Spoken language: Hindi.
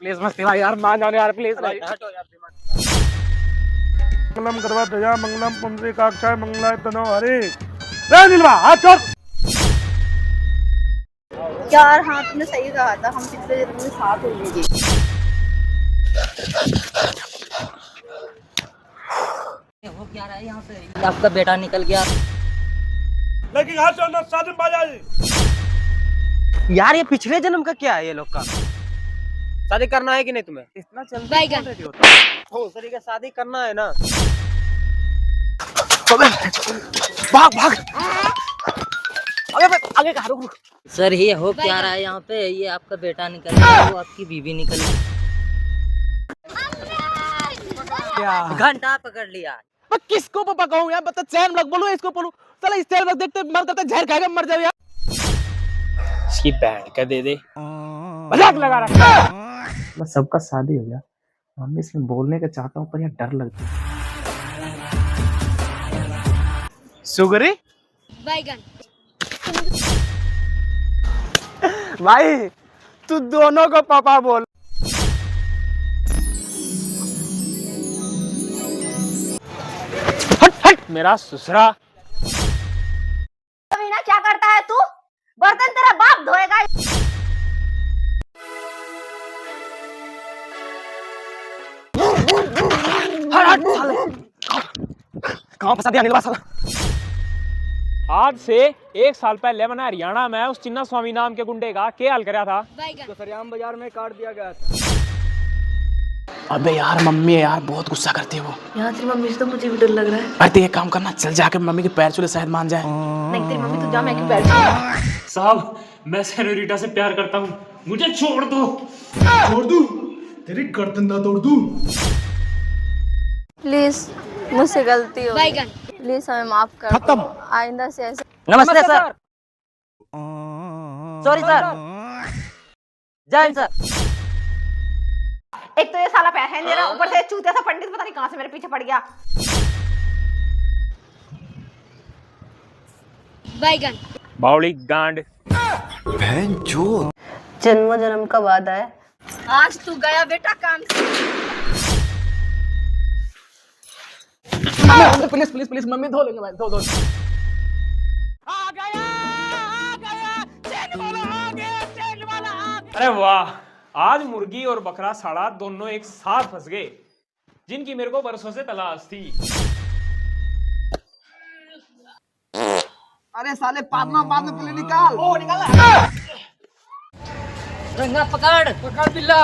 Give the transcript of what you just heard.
प्लीज मस्ती भाई यार, मान जाओ यार प्लीज भाई। हटो यार दिमाग। मंगलम करवा ध्वजा मंगलम पुंडरीकाक्षाय मंगलाय तनो हरे। रे नीलवा हाथ छोड़। यार हाँ तुमने सही कहा था, हम पिछले जन्म में साथ होंगे। हो क्या रहा है यहाँ पे? आपका बेटा निकल गया। लेकिन हाथ छोड़ना साजिद बाजा जी। यार ये पिछले जन्म का क्या है ये लोग का? शादी करना है कि नहीं तुम्हें? इतना जल्दी क्यों रेडी होता है? हो तरीके शादी करना है ना। भाग भाग। अबे आगे कहा, रुक रुक। सर ये हो क्या रहा है यहाँ पे? ये आपका बेटा निकल गया, वो आपकी बीवी निकल गई। क्या घंटा पकड़ लिया। मैं किसको पकाऊं यार? बता चैन लग बोलूं इसको बोलूं? चलो इस चैन लग देखते मर करते जहर खाएगा मर जाओ यार। इसकी बैंड का दे दे। मजाक लगा रहा है। बस सबका शादी हो गया। मम्मी इसमें बोलने का चाहता हूँ पर यार डर लगता है। सुगरी बैगन। भाई तू दोनों को पापा बोल। हट हट मेरा ससुरा। मीना क्या करता है तू? बर्तन तेरा बाप धोएगा। हट हट साले। कहाँ फंसा दिया नीलवा साला? आज से 1 साल पहले मैंने हरियाणा में उस चिन्ना स्वामी नाम के गुंडे का क्या हाल कराया था? बैगन। सरियाम बाजार में काट दिया गया था। अबे यार मम्मी है यार, बहुत गुस्सा करती है वो। यहाँ तेरी मम्मी से तो मुझे भी डर लग रहा है। अरे तो ये काम करना, चल जाके मम्मी के पैर छूले शायद मान जाए। नहीं तेरी मम्मी तो जा, मैं क्यों बैठ जाऊँ? साहब मैं सेनोरिटा से प्यार करता हूँ, मुझे छोड़ दो। छोड़ दूं? तेरी गर्दन ना तोड़ दूं? प्लीज मुझसे गलती हो बैगन। प्लीज हमें माफ कर। खत्म। आइंदा से ऐसे। नमस्ते सर। Sorry sir. जय हिंद सर। एक तो ये साला पैसे नहीं दे रहा, ऊपर से चूतिया सा पंडित पता नहीं कहाँ से मेरे पीछे पड़ गया। बैगन। बावली गांड। जन्म जन्म का वादा है। आज तू गया बेटा काम से। प्लीज प्लीज प्लीज मम्मी धो लेंगे भाई, धो धो। अरे वाह, आज मुर्गी और बकरा साड़ा दोनों एक साथ फंस गए, जिनकी मेरे को बरसों से तलाश थी। अरे साले पादमा पहले निकाल। ओ निकाल। रंगा पकड़। पकड़ बिल्ला।